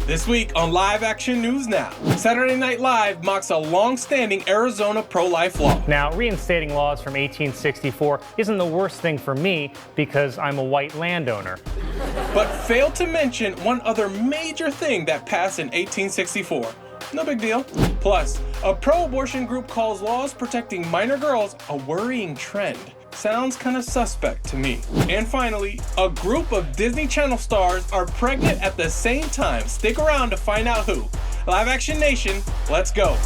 This week on Live Action News Now, Saturday Night Live mocks a long-standing Arizona pro-life law. Now, reinstating laws from 1864 isn't the worst thing for me because I'm a white landowner. But failed to mention one other major thing that passed in 1864. No big deal. Plus, a pro-abortion group calls laws protecting minor girls a worrying trend. Sounds kind of suspect to me. And finally, a group of Disney Channel stars are pregnant at the same time. Stick around to find out who. Live Action Nation, let's go.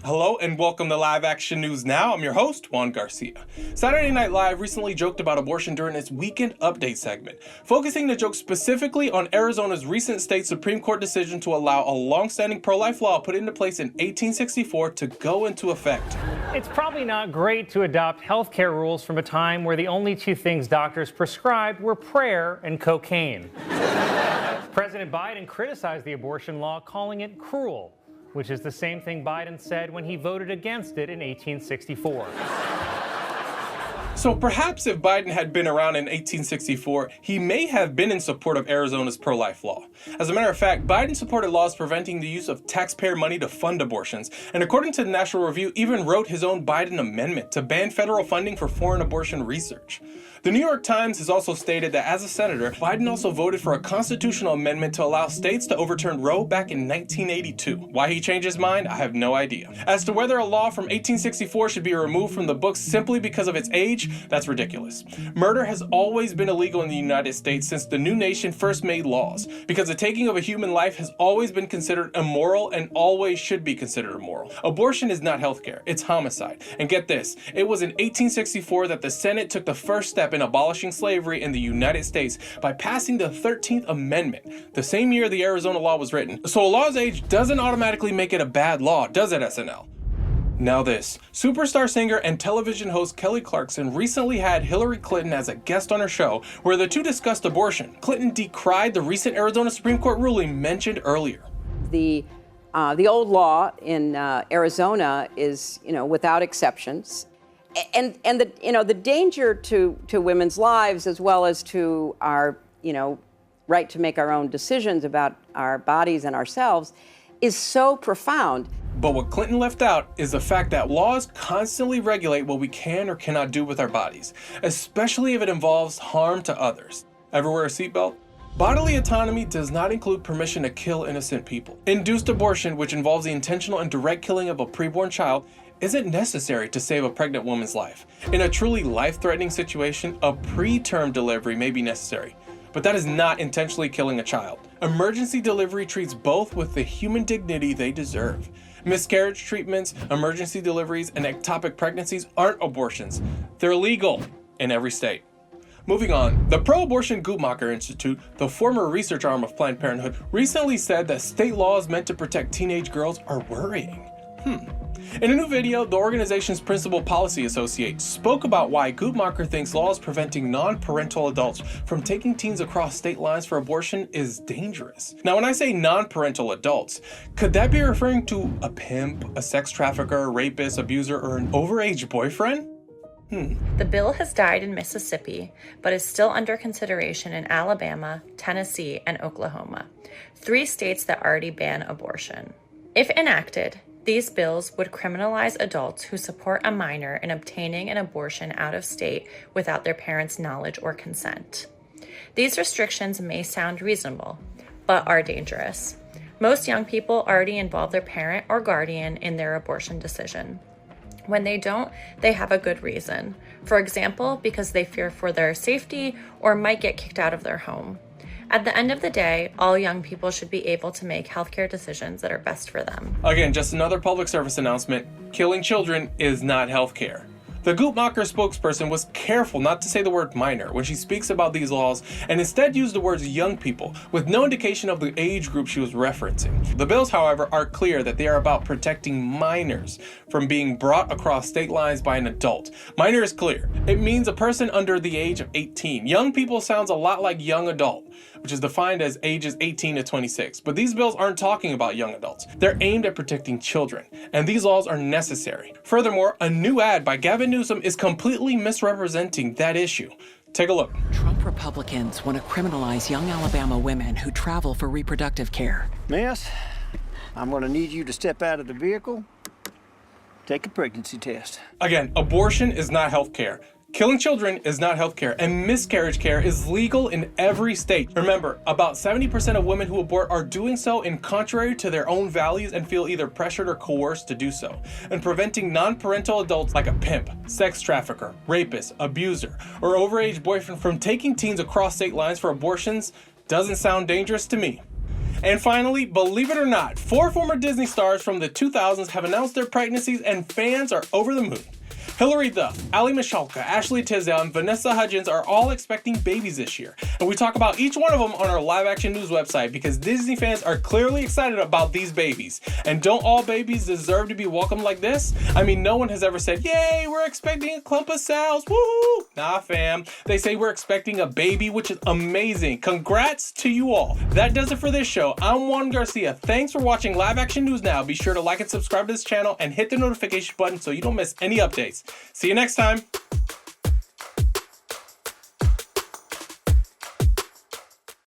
Hello and welcome to Live Action News Now. I'm your host, Juan Garcia. Saturday Night Live recently joked about abortion during its Weekend Update segment, focusing the joke specifically on Arizona's recent state Supreme Court decision to allow a long-standing pro-life law put into place in 1864 to go into effect. It's probably not great to adopt healthcare rules from a time where the only two things doctors prescribed were prayer and cocaine. President Biden criticized the abortion law, calling it cruel, which is the same thing Biden said when he voted against it in 1864. So perhaps if Biden had been around in 1864, he may have been in support of Arizona's pro-life law. As a matter of fact, Biden supported laws preventing the use of taxpayer money to fund abortions, and according to the National Review, even wrote his own Biden amendment to ban federal funding for foreign abortion research. The New York Times has also stated that as a senator, Biden also voted for a constitutional amendment to allow states to overturn Roe back in 1982. Why he changed his mind, I have no idea. As to whether a law from 1864 should be removed from the books simply because of its age, that's ridiculous. Murder has always been illegal in the United States since the new nation first made laws, because the taking of a human life has always been considered immoral and always should be considered immoral. Abortion is not healthcare, it's homicide. And get this, it was in 1864 that the Senate took the first step in abolishing slavery in the United States by passing the 13th Amendment, the same year the Arizona law was written. So a law's age doesn't automatically make it a bad law, does it, SNL? Now this. Superstar singer and television host Kelly Clarkson recently had Hillary Clinton as a guest on her show where the two discussed abortion. Clinton decried the recent Arizona Supreme Court ruling mentioned earlier. The old law in Arizona is, without exceptions. And the danger to women's lives as well as to our, right to make our own decisions about our bodies and ourselves is so profound. But what Clinton left out is the fact that laws constantly regulate what we can or cannot do with our bodies, especially if it involves harm to others. Ever wear a seatbelt? Bodily autonomy does not include permission to kill innocent people. Induced abortion, which involves the intentional and direct killing of a preborn child, isn't necessary to save a pregnant woman's life. In a truly life-threatening situation, a preterm delivery may be necessary, but that is not intentionally killing a child. Emergency delivery treats both with the human dignity they deserve. Miscarriage treatments, emergency deliveries, and ectopic pregnancies aren't abortions. They're legal in every state. Moving on, the Pro-Abortion Guttmacher Institute, the former research arm of Planned Parenthood, recently said that state laws meant to protect teenage girls are worrying. In a new video, the organization's principal policy associate spoke about why Guttmacher thinks laws preventing non-parental adults from taking teens across state lines for abortion is dangerous. Now, when I say non-parental adults, could that be referring to a pimp, a sex trafficker, a rapist, abuser, or an overage boyfriend? The bill has died in Mississippi, but is still under consideration in Alabama, Tennessee, and Oklahoma, 3 states that already ban abortion. If enacted, these bills would criminalize adults who support a minor in obtaining an abortion out of state without their parents' knowledge or consent. These restrictions may sound reasonable, but are dangerous. Most young people already involve their parent or guardian in their abortion decision. When they don't, they have a good reason. For example, because they fear for their safety or might get kicked out of their home. At the end of the day, all young people should be able to make healthcare decisions that are best for them. Again, just another public service announcement. Killing children is not healthcare. The Guttmacher spokesperson was careful not to say the word minor when she speaks about these laws and instead used the words young people, with no indication of the age group she was referencing. The bills, however, are clear that they are about protecting minors from being brought across state lines by an adult. Minor is clear. It means a person under the age of 18. Young people sounds a lot like young adult, which is defined as ages 18 to 26. But these bills aren't talking about young adults. They're aimed at protecting children, and these laws are necessary. Furthermore, a new ad by Gavin Newsom is completely misrepresenting that issue. Take a look. Trump Republicans want to criminalize young Alabama women who travel for reproductive care. Miss, I'm going to need you to step out of the vehicle, take a pregnancy test. Again, abortion is not health care. Killing children is not health care, and miscarriage care is legal in every state. Remember, about 70% of women who abort are doing so in contrary to their own values and feel either pressured or coerced to do so. And preventing non-parental adults like a pimp, sex trafficker, rapist, abuser, or overage boyfriend from taking teens across state lines for abortions doesn't sound dangerous to me. And finally, believe it or not, 4 former Disney stars from the 2000s have announced their pregnancies, and fans are over the moon. Hilary Duff, Ali Michalka, Ashley Tisdale, and Vanessa Hudgens are all expecting babies this year. And we talk about each one of them on our Live Action News website because Disney fans are clearly excited about these babies. And don't all babies deserve to be welcomed like this? I mean, no one has ever said, yay, we're expecting a clump of cells, woohoo! Nah, fam. They say we're expecting a baby, which is amazing. Congrats to you all. That does it for this show. I'm Juan Garcia. Thanks for watching Live Action News Now. Be sure to like and subscribe to this channel and hit the notification button so you don't miss any updates. See you next time.